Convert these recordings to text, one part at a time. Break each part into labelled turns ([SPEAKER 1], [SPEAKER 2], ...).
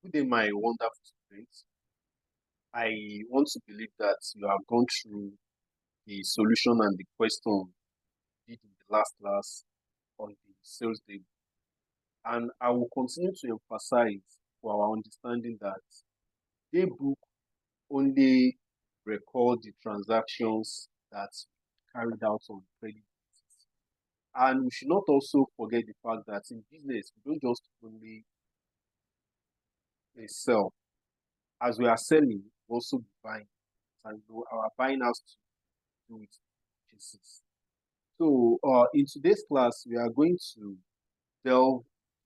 [SPEAKER 1] Good day, my wonderful students. I want to believe that you have gone through the solution and the question did in the last class on the sales day. And I will continue to emphasize for our understanding that daybook only record the transactions that carried out on credit basis. And we should not also forget the fact that in business, we don't just only sell. As we are selling, we also be buying. And our buying has to do with purchases. So in today's class, we are going to delve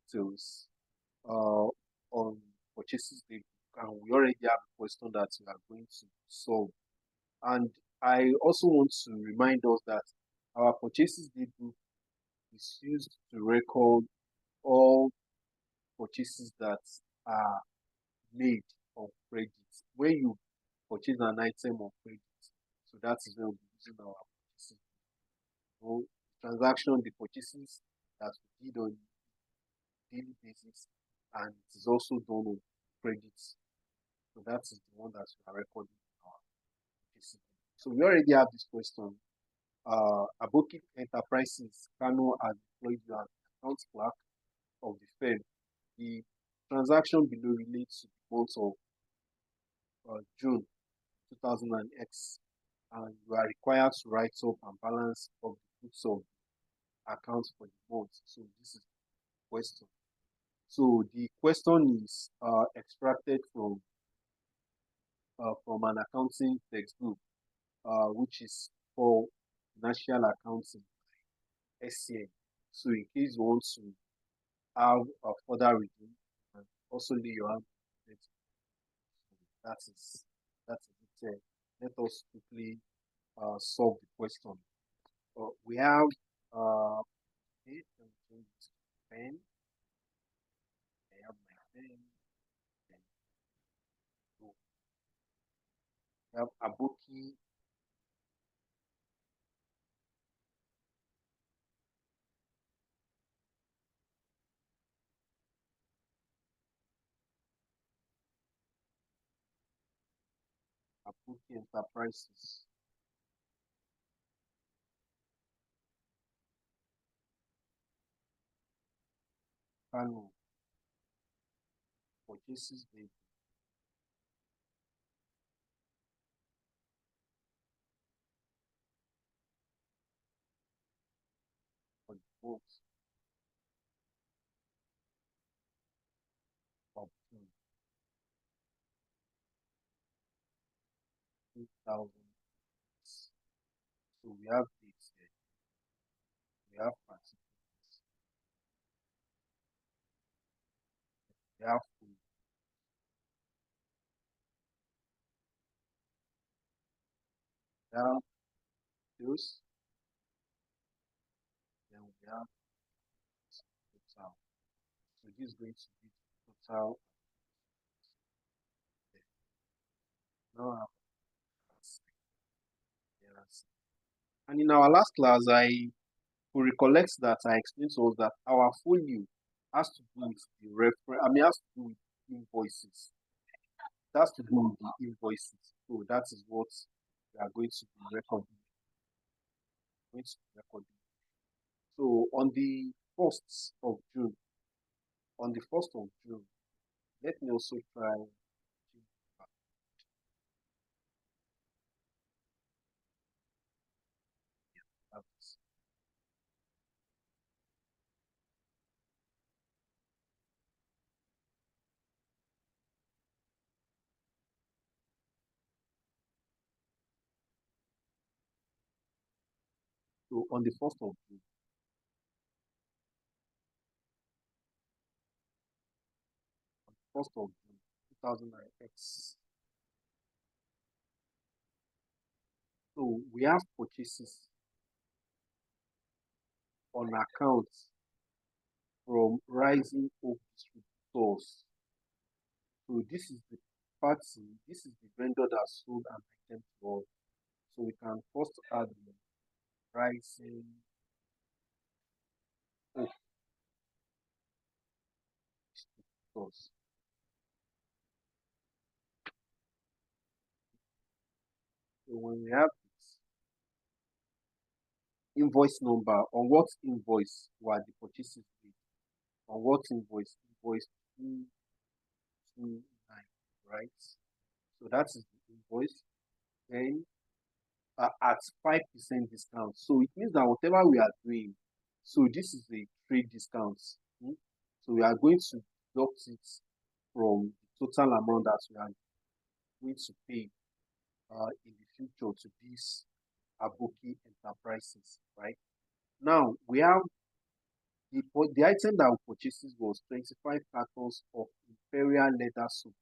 [SPEAKER 1] details on purchases daybook, and we already have a question that we are going to solve. And I also want to remind us that our purchases daybook is used to record all purchases that are made on credit. When you purchase an item on credit, so that is when we'll be using our purchases. So transaction, the purchases that we did on daily basis, and it is also done on credits. So that is the one that we are recording in our purchases. So we already have this question. Aboki Enterprises Kano has employed you as account clerk of the firm. The transaction below relates to the month of June 2000X, and you are required to write up and balance of the books of accounts for the month. So this is the question. So the question is extracted from an accounting textbook, which is for financial accounting SCM. So in case you want to have a further reading and also lay your hand on it, that is it. Let us quickly solve the question. We have pen. I have my pen. We have Aboki. Aboki Enterprises. Kano purchases daybook. For the month of June 2000. So we have dates here. We have participants. We have food. We have bills. Then we have total. So this is going to be the total. Now, and in our last class, I could recollect that I explained to us that our folio has to do with the reference. I mean, has to do with invoices. It has to do with the invoices. So that is what we are going to be recording. So on the 1st of June, let me also try. So on the 1st of June, 2000X. So we have purchases on account from Rising Hope Distributors. So this is the party, this is the vendor that sold an item to us. So we can first add the Rising Hope Distributors. So when we have this invoice number, on what invoice were the purchases made? On what invoice? Invoice 229, right? So that is the invoice. Then at 5% discount. So it means that whatever we are doing, so this is a trade discount. So we are going to deduct it from the total amount that we are going to pay in the future to these Aboki enterprises, right? Now we have the item that we purchased was 25 cartons of imperial leather soap.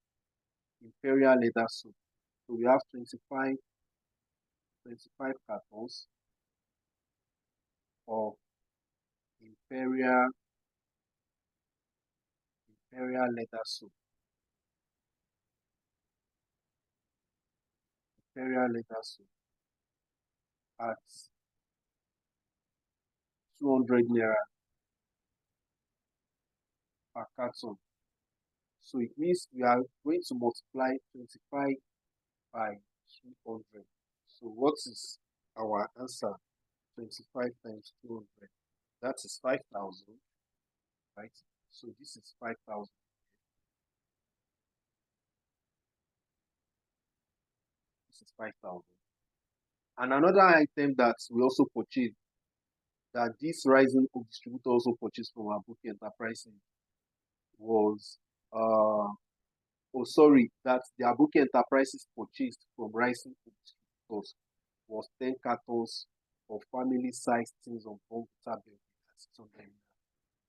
[SPEAKER 1] Imperial leather soap. So we have 25 cartons of imperial leather soap. Imperial leather soap at 200 naira per carton. So it means we are going to multiply 25 by 200. So what is our answer? 25 times 200. That is 5,000, right? So this is 5,000. This is 5,000. And another item that we also purchased, that this rising Hope distributor also purchased from our booking enterprises was that the Abuki Enterprises purchased from Rising Hope distributors was 10 cartons of family sized things of computer bill at 600.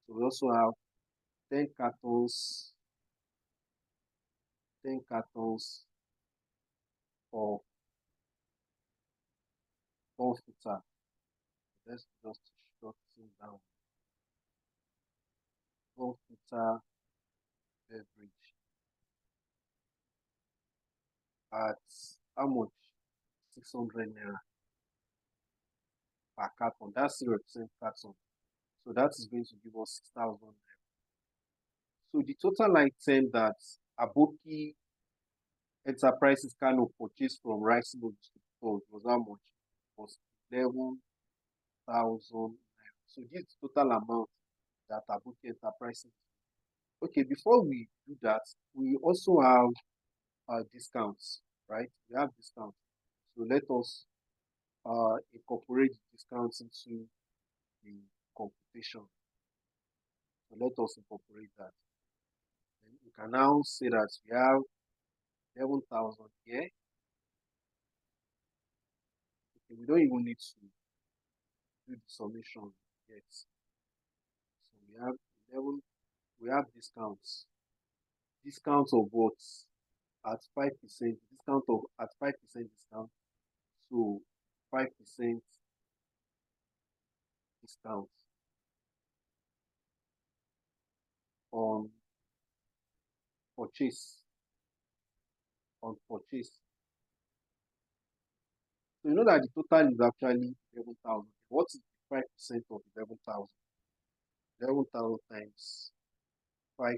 [SPEAKER 1] So we also have 10 cartons, 10 cartons of computer. Let's just short things down. Computer beverage at how much? 600 naira per carton. That's 0% carton. So that is going to give us 6,000 naira. So the total item that Aboki Enterprises kind of purchased from Rising Hope was how much? Was 11,000 naira. So this is the total amount that Aboki Enterprises. Okay, before we do that, we also have discounts, right? We have discounts. So let us incorporate the discounts into the computation. So let us incorporate that. And we can now say that we have 11,000 here. Okay, we don't even need to do the summation yet. So we have 11, we have discounts. Discounts of what? At 5%, discount of at 5% discount. So 5% discount on purchase. On purchase. So you know that the total is actually 11,000. What is 5% of 11,000? 11,000 times 5%.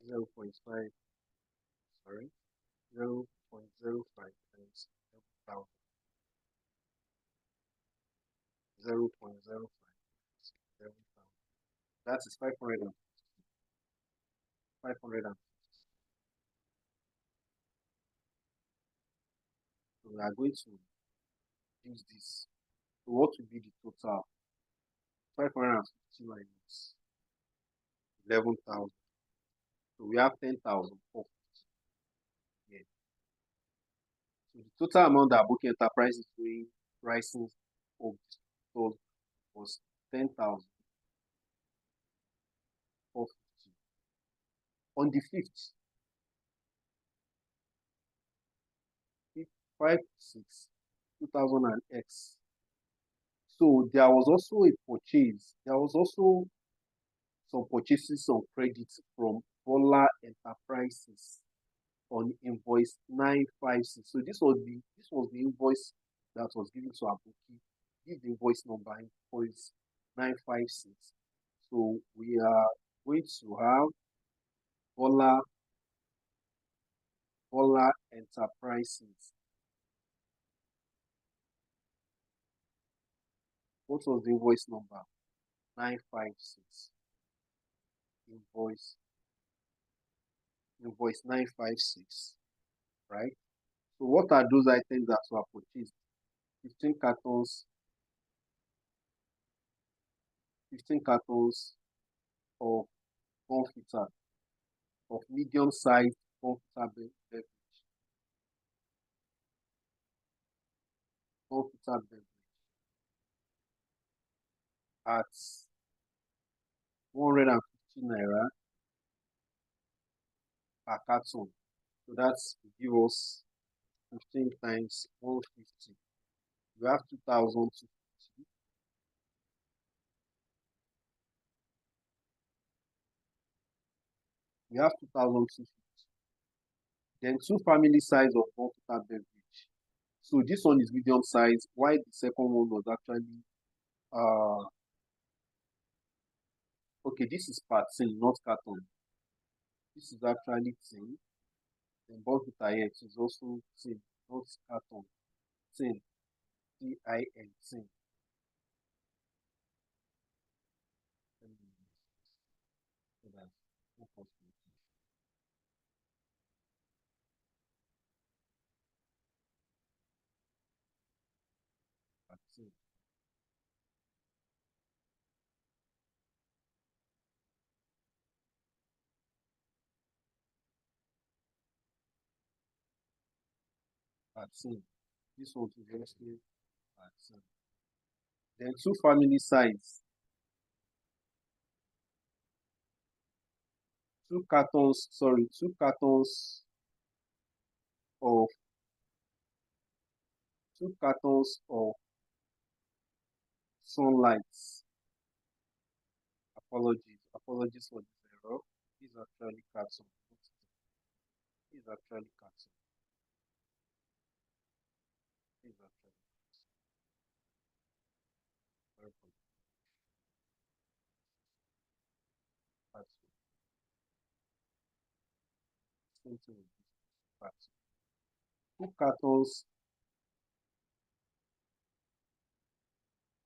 [SPEAKER 1] 0.5, sorry, 0.05 times 11,000. 0.05 times 11,000. That is 500 and 500 and. So we are going to use this. So what will be the total? 550 minus 11,000. So we have 10,000 here. So the total amount that Booking Enterprise is doing pricing of was 10,000. On the 5th, 5, 6, 2000 and X. So there was also a purchase. There was also some purchases on credit from Bola Enterprises on invoice 956. So this was the invoice that was given to Abuki. This is the invoice number, invoice 956. So we are going to have Bola Bola Enterprises. What was the invoice number? 956. Invoice 956, right? So what are those items that were purchased? 15 cartons, 15 cartons of comforter, of medium-sized comforter beverage, comforter beverage at 150 naira per carton. So that's give us 15 times 150. We have 2,250. We have 2,250. Then two family size of comforter beverage. So this one is medium size, while the second one was actually okay, this is part tin, not carton. This is actually tin. Then Bonvita here is also tin, not carton. Tin, Tin, tin. So that's no possibility. Part tin, part tin. This one is also part tin. Then two family size, two cartons of sunlight. Apologies for this error. This is actually carton. This is actually carton. This is actually carton. Carton. Same thing with this carton. Two cartons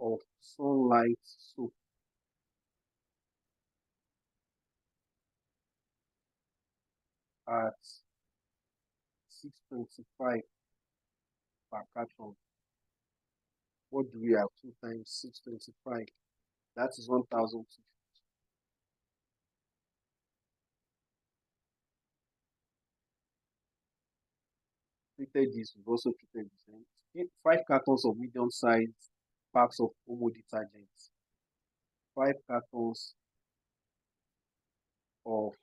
[SPEAKER 1] of sunlight soap at 625 per carton. What do we have? 2 times 625. That is 1,250. Treated this, we've also treated this. And 5 cartons of medium sized packs of Omo detergents. 5 cartons of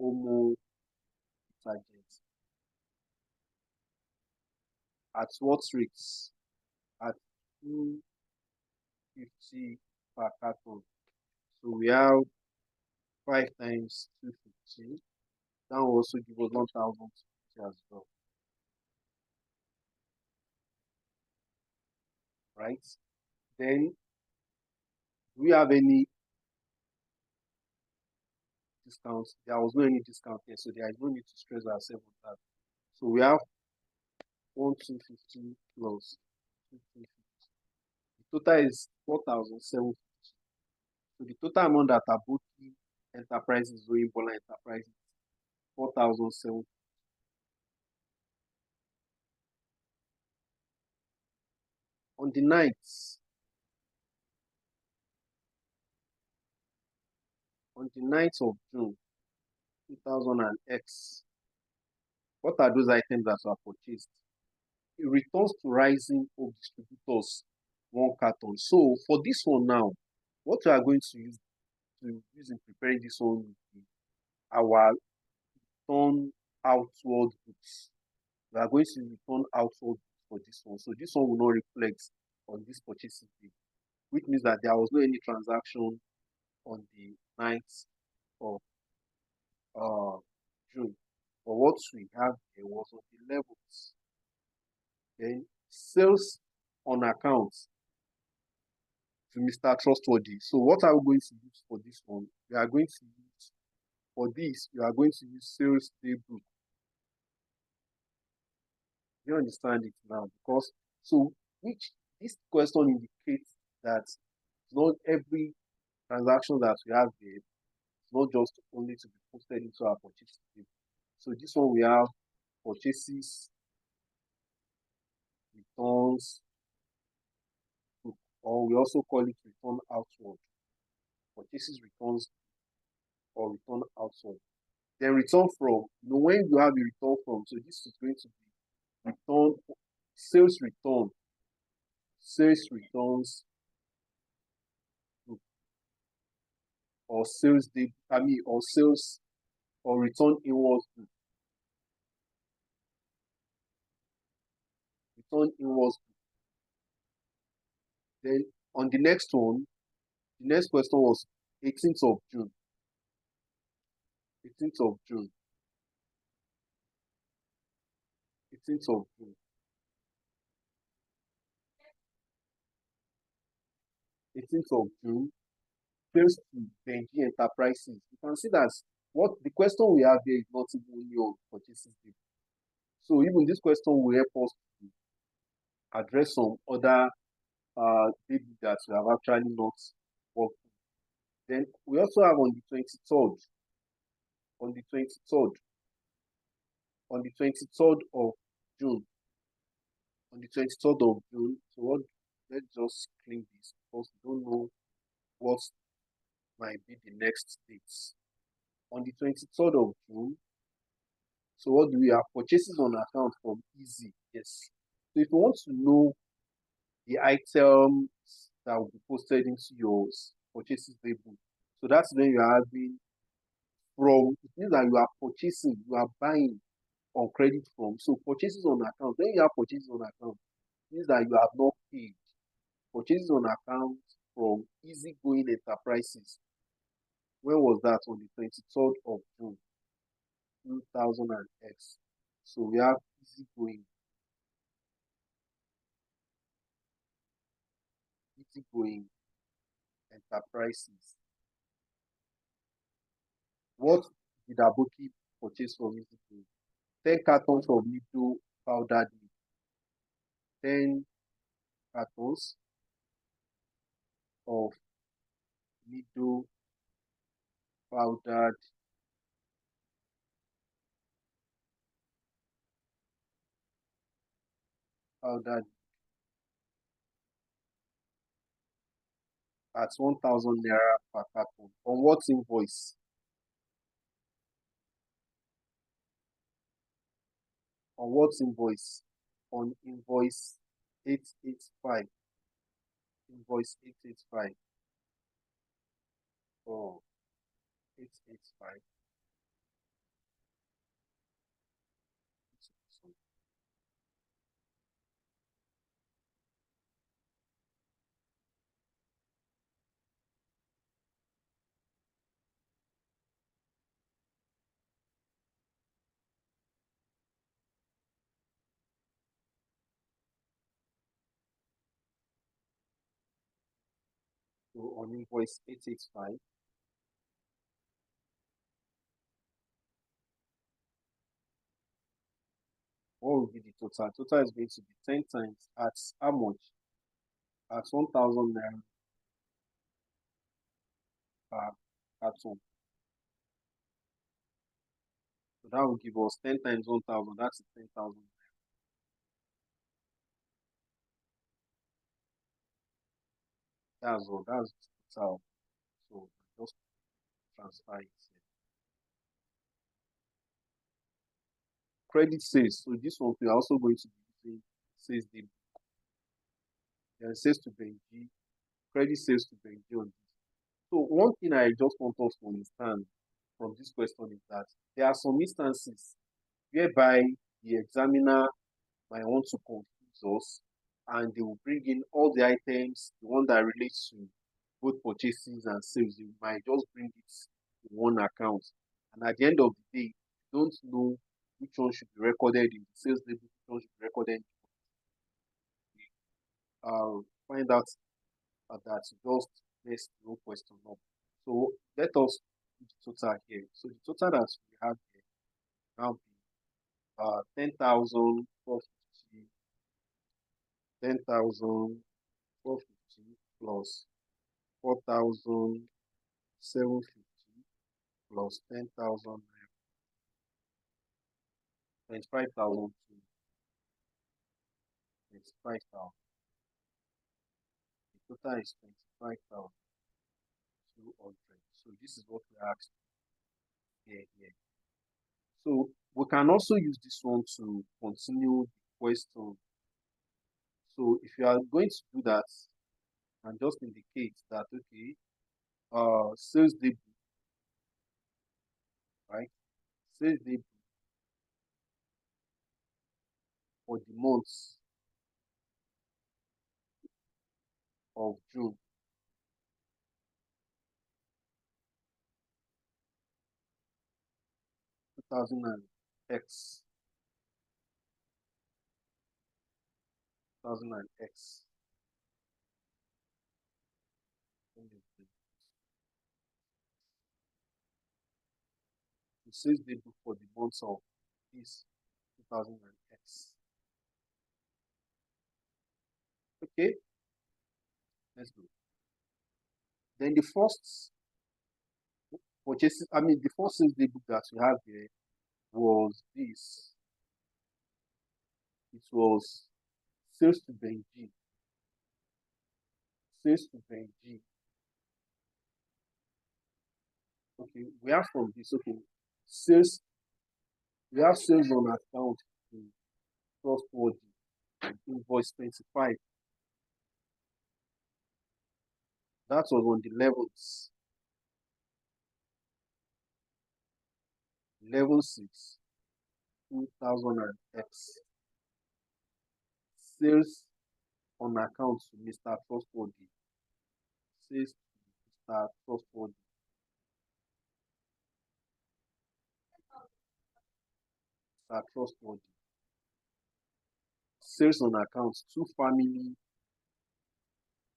[SPEAKER 1] Omo detergents. At what rates? At 250 per carton. So we have 5 times 250. That will also give us 1,050 as well, right? Then, do we have any discounts? There was no any discount here, so there is no need to stress ourselves on that. So we have 1,250 plus 2,250. The total is 4,750. So the total amount that Abuki Enterprises owing Bola Enterprises 4,750. On the night, of June 2000 and X, what are those items that were purchased? It returns to rising of distributors 1 carton. So for this one now, what we are going to use in preparing this one will be our return outward books. We are going to return outward for this one. So this one will not reflect on this purchasing day, which means that there was no any transaction on the 9th of June. But what we have here was on the 11th. Then sales on account to Mr. Trustworthy. So what are we going to use for this one? We are going to use, for this, we are going to use sales daybook. You understand it now? Because so which this question indicates that not every transaction that we have there is not just only to be posted into our purchase table. So this one we have purchases, returns, or we also call it return outward. Purchases, returns, or return outward. Then return from. When you have a return from, so this is going to be return, sales return, sales returns, or sales day, or sales or return inwards, return inwards. Then on the next one, the next question was 18th of June. 18th of June. 18th of June. 18th of June. Sales to Benji Enterprises. You can see that what the question we have here is not even only on purchases data. So even this question will help us to address some other data that we have actually not worked. Then we also have on the 23rd, on the 23rd, on the 23rd of June, on the 23rd of June. So what? Let's just clean this because we don't know what might be the next dates. On the 23rd of June, so what do we have? Purchases on account from Easy. Yes. So if you want to know the items that will be posted into your purchases label, so that's when you are having from, it means that you are purchasing, you are buying on credit from. So purchases on account, when you have purchases on account, it means that you have not paid. Purchases on account from easygoing enterprises. When was that? On the 23rd of June, 2000 and X. So we have easygoing enterprises. What did Aboki purchase from easygoing? 10 cartons of Nido powdered milk. 10 cartons of Nido powdered powdered at 1,000 naira per carton. On what invoice? On what invoice? On invoice 885. Invoice 885. Oh, 885. So on invoice 885, what will be the total? Total is going to be 10 times at how much? At 1,000 naira per carton. So that will give us 10 times 1,000. That's 10,000. That's all. That's the total. So just transfer it. Credit sales. So this one we are also going to be using sales daybook. Then sales to Benji. Credit sales to Benji on this. So one thing I just want us to understand from this question is that there are some instances whereby the examiner might want to confuse us and they will bring in all the items, the one that relates to both purchases and sales. You might just bring it in one account. And at the end of the day, you don't know which one should be recorded in the sales label, which one should be recorded in find out that just mess the whole question up. So let us do the total here. So the total that we have here now be 10,452 10,450 plus 4,750 plus 10,000 naira, 25,000 to 25,000. The total is 25,200. So this is what we asked here. So we can also use this one to continue the question. So if you are going to do that, and just indicate that okay, sales debut, right? Sales debut for the months of June 2000 and X 2000 and X. The sales debut for the months of this 2000 and X. Okay, let's go. Then the first purchases, I mean, the first sales debut that we have here was this. It was sales to Benji. Sales to Benji. Okay, we have from this. Okay, sales. We have sales on account to trustworthy. Invoice 25. That was on the levels. Level 6, 2000 and X. Sales on account to Mr. Trustworthy. Sales to Mr. Trustworthy. Mr. Trustworthy. Sales on account to family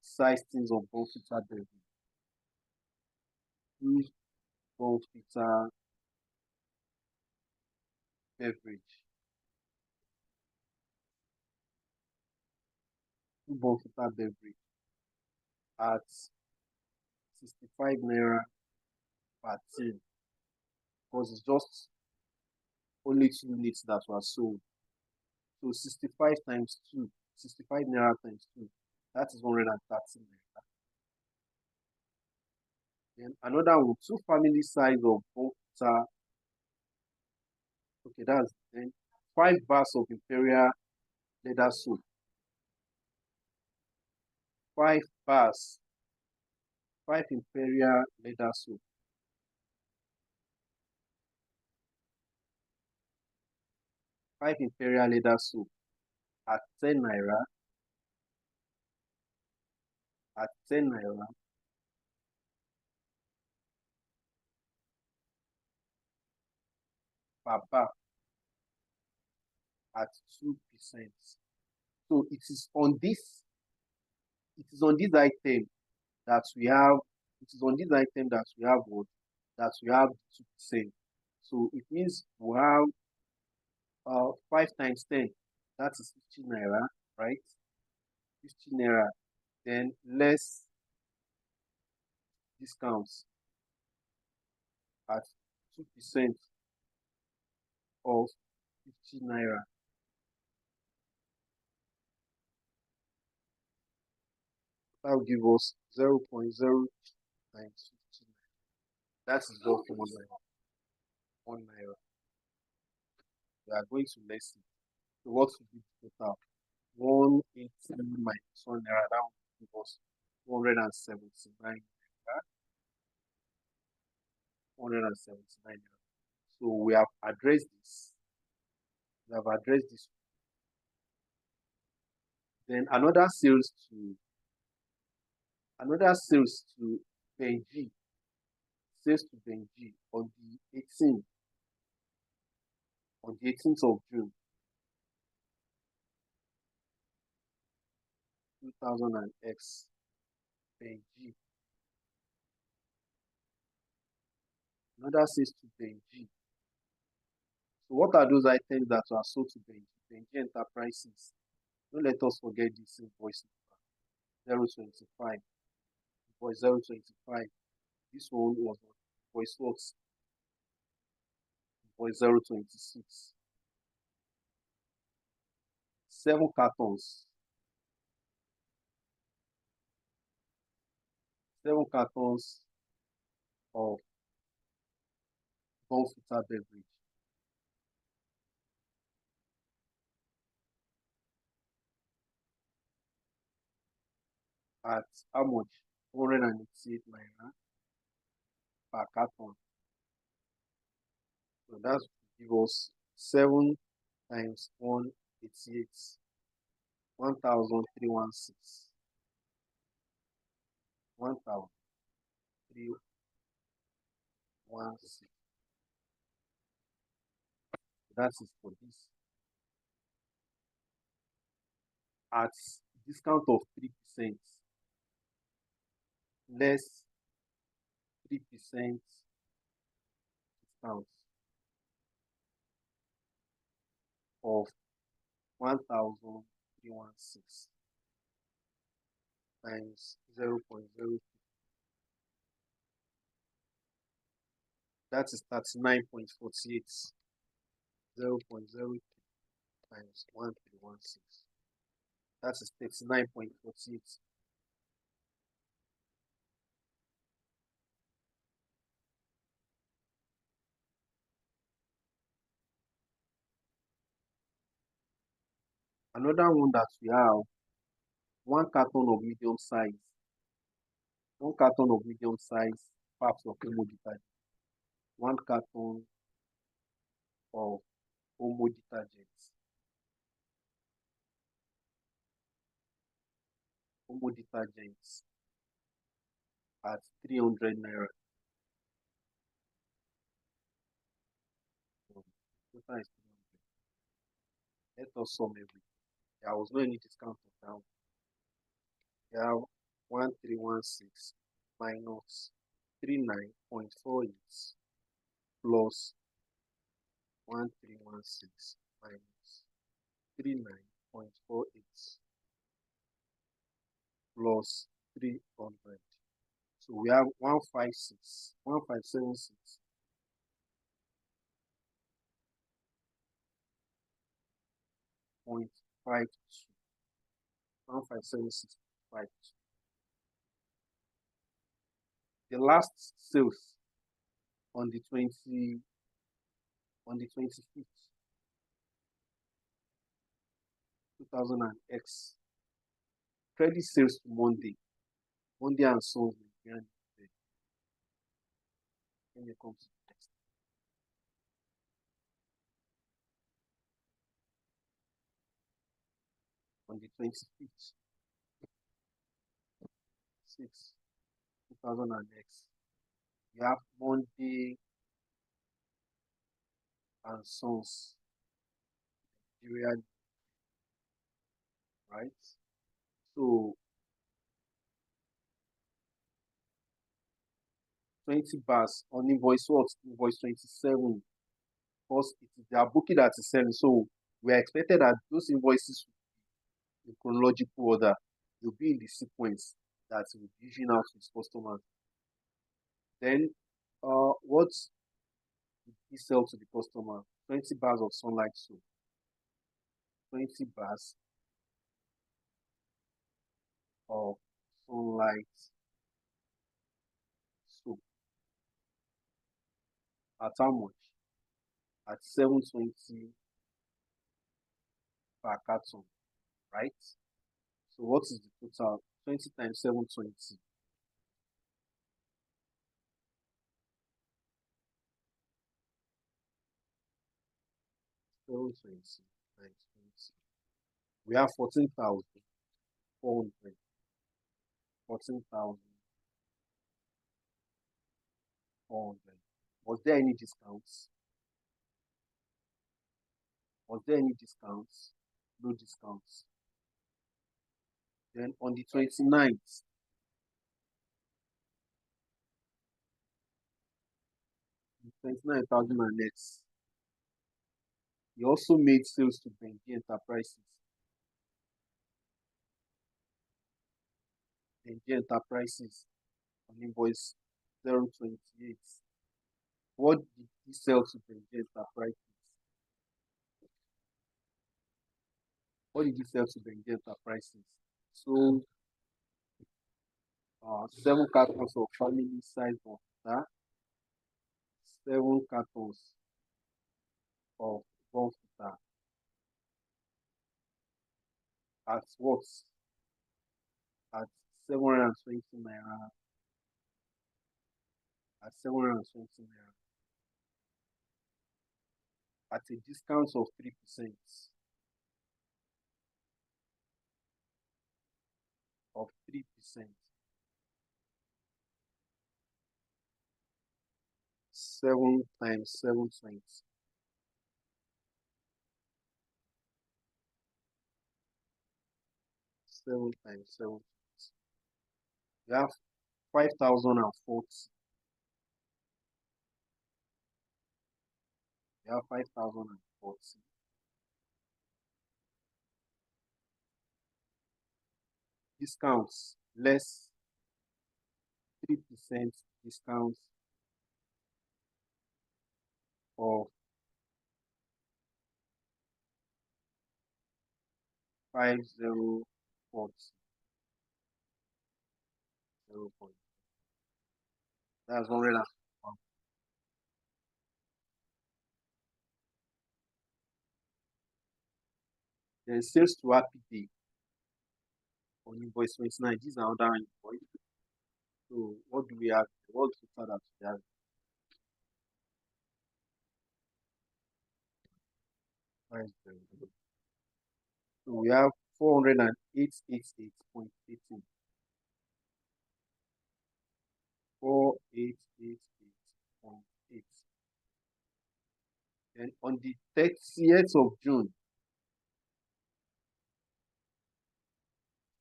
[SPEAKER 1] size things of Bonfita beverage. Two Bonfita beverage. Two Bonfita beverage at 65 naira per tin, because it's just only 2 units that were sold. So 65 times 2, 65 naira times 2, that is 130 naira. Then another one, two family size of Bonfita. Okay, that's then 5 bars of Imperial leather soap. 5 bars, 5 Imperial leather soap. 5 Imperial leather soap at 10 naira, at 10 naira, per bar at 2%. So it is on this item that we have, it is on this item that we have what? That we have 2%. So it means we have 5 times 10, that is 50 naira, right? 50 naira. Then less discounts at 2% of 50 naira. That will give us 0.0 times 50 naira. That is just 1 naira. 1 naira. We are going to less it. So what will be the total? 180 minus 1 naira. That will give us 179 naira. 179 naira. So we have addressed this. We have addressed this. Then another sales to Benji. Sales to Benji on the 18th, on the 18th of June 2000 and X. Benji. Another sales to Benji. So what are those items that are sold to Benji? Benji Enterprises. Don't let us forget this invoice number 025. Invoice 025. This one was invoice what? Invoice 026. 7 cartons. 7 cartons of Bonfita beverage at how much? 488 naira per carton. So that's give us 7 times 188, 1,316. 1,316. That is for this. At discount of 3%, less 3% discount of 1,316 times 0.0. That is 39.48. 0.03 times 1,316. That is 39.48. Another one that we have, 1 carton of medium size. 1 carton of medium size packs of Omo detergent. 1 carton of Omo detergent. Omo detergents at 300 naira. Total is 300. Let us sum everything. There was no any discount of that. We have 1,316 minus 39.48 plus 1,316 minus 39.48 plus 300. So we have 156, 1576. 0.52. 1576.52. The last sales on the 25th, 2000 and X. Credit sales to Monday. Monday and Sons Nigerian Limited. When it comes to next. On the 25th, 6, 2000 and X. You have Monday and Sons Nigeria, right? So 20 bars on invoice what? Invoice 27. Because it is their booking that is selling. So we are expected that those invoices in chronological order will be in the sequence that will be issuing out to his customers. Then what did he sell to the customer? 20 bars of sunlight soap. 20 bars of sunlight soap. At how much? At 720 per carton, right? So what is the total? 20 times 720. 720 times 20. We have 14,400. 14,400. Was there any discounts? Was there any discounts? No discounts. Then on the 29th, 29,000 and X, he also made sales to Benji Enterprises. Benji Enterprises on invoice 028. What did he sell to Benji Enterprises? What did he sell to Benji Enterprises? So, 7 cartons of family size water, 7 cartons of water at what? At 720 naira. At 720 naira. At a discount of 3%. Of 3%. 7 times 720. 7 times 7. You have 5,040. You have 5,040. Discounts less 3% discount of 5040. 0 point. That's 100. Then sales to Happy Day on invoice 29. These are other invoice. So what do we have? What total that we have? Price breakdown. So we have 408.88. 4888.8. Then on the 30th of June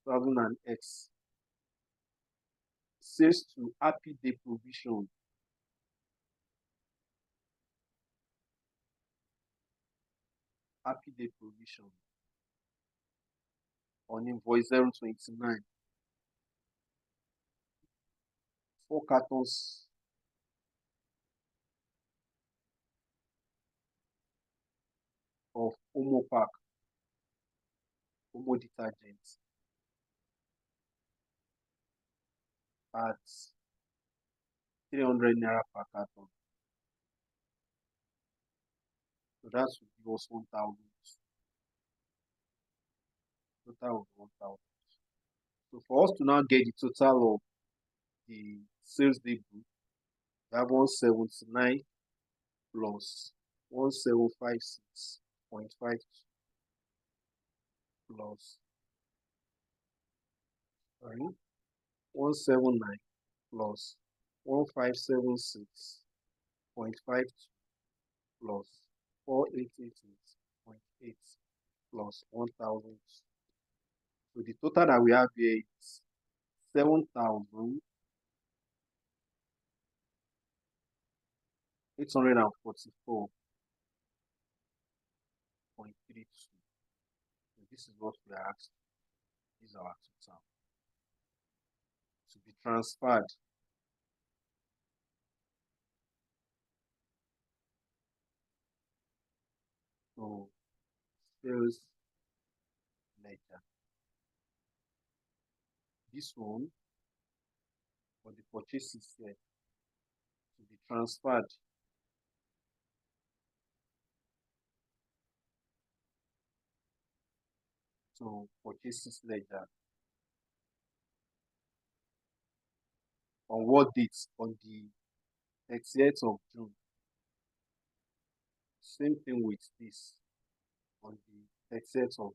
[SPEAKER 1] 2000X, sales to Happy Day Provision. Happy Day Provision on invoice 029. 4 cartons of Omo Pack, Omo detergent at 300 naira per carton. So that would give us 1,000. Total of 1,000. So for us to now get the total of the sales day book, we have 179 plus 1756.5 plus, sorry, 179 plus 1576.5 plus 4888.8 plus 1,000. So the total that we have here is 7,844.32. So this is what we are asked. This is our total to be transferred to sales ledger. This one for the purchases here to be transferred to purchases ledger on what date? On the 30th of June. Same thing with this on the 30th of.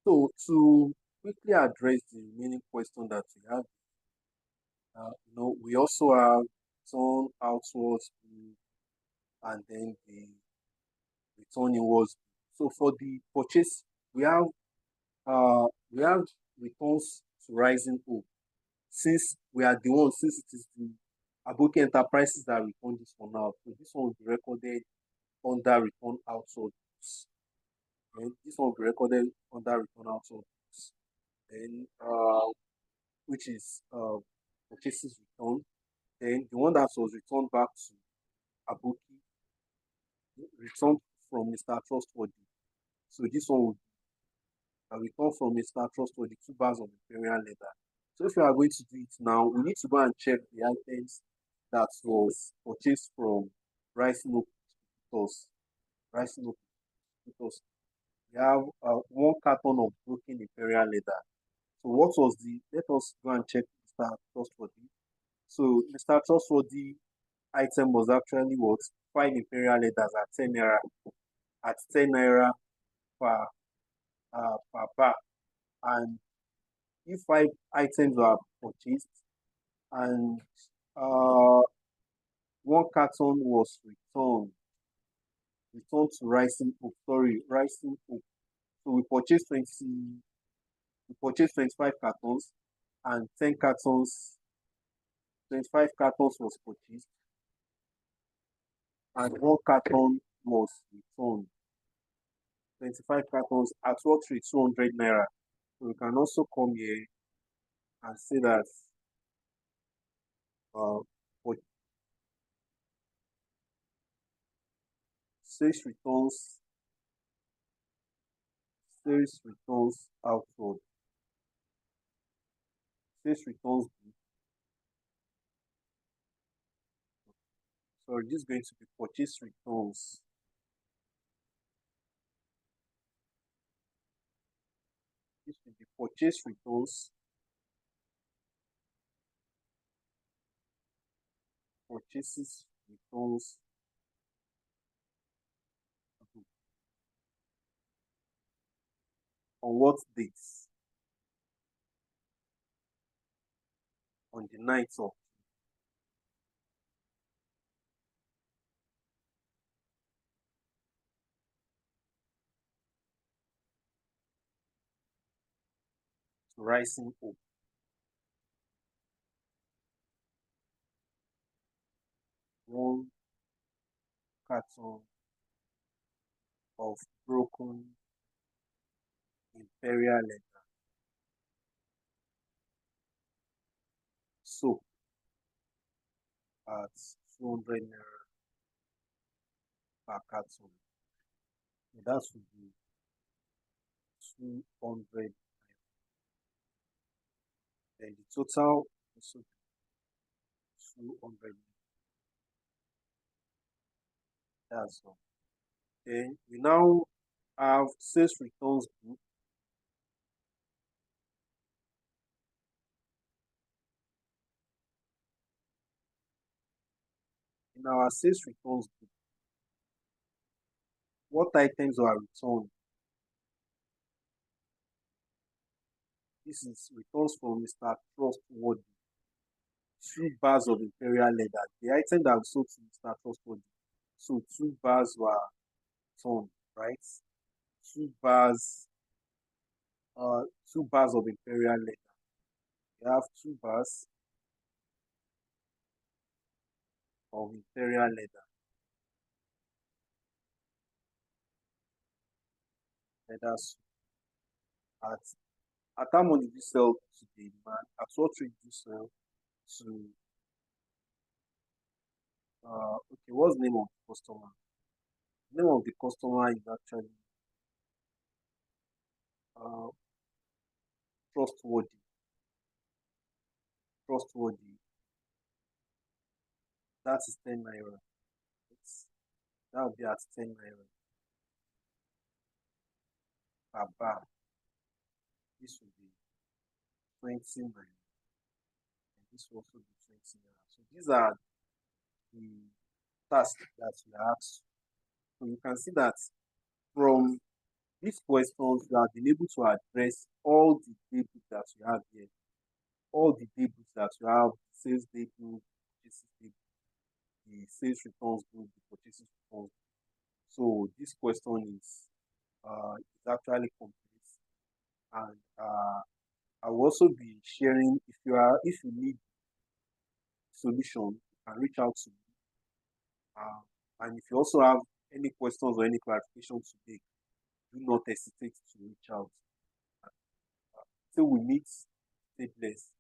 [SPEAKER 1] So to quickly address the remaining question that we have, we also have turn outwards and then the return inwards. So for the purchase, we have returns to Rising Hope. Since we are the ones, since it is the Aboki Enterprises that return this one out, so this one will be recorded under return outside books. And this one will be recorded under return outside books. Then which is purchases return. Then the one that was returned back to Aboki, returned from Mr. Trustworthy. So this one will return from Mr. Trustworthy 2 bars of Imperial leather. So if we are going to do it now, we need to go and check the items that was purchased from Rising Oak Stores. Rising Oak because we have 1 carton of broken Imperial leather. So what was let us go and check Mr. Trustworthy. So Mr. Trustworthy item was actually what? 5 Imperial leathers at 10 naira, at 10 naira per, per bar. And if 5 items were purchased and 1 carton was returned to Rising Oak, sorry, Rising Oak. So we purchased 25 cartons and 10 cartons, 25 cartons was purchased and 1 carton was returned. 25 cartons at what rate? 200 naira. So we can also come here and say that for sales returns outward. Sales returns. So this is going to be purchase returns. This will be purchase returns. Purchases returns. On what dates? On the 9th of Rising Hope. One carton of broken Imperial leather soap at 200 naira per carton. That would be 200. Then the total also be 200. That's all. Then we now have sales returns book. In our sales returns book, what items are returned? This is returns from Mr. Trustworthy. 2 bars of Imperial leather. The item that we sold to Mr. Trustworthy. So 2 bars were returned, right? 2 bars, 2 bars of Imperial leather. We have 2 bars of Imperial leather. Leathers at how much did you sell to the man? At what rate did you sell to okay, what's the name of the customer? The name of the customer is actually uh trustworthy. Trustworthy. That is 10 naira. That would be at 10 naira per bar. This would be 20 naira. And this will also be 20 naira. So these are the tasks that we are asked. So you can see that from these questions, you have been able to address all the daybooks that you have here. All the daybooks that you have, sales daybook, purchases daybook, the sales returns book, the purchases returns. So this question is actually complete and I will also be sharing if you need solution, you can reach out to me. And if you also have any questions or any clarification to make, do not hesitate to reach out. Till we meet, stay blessed.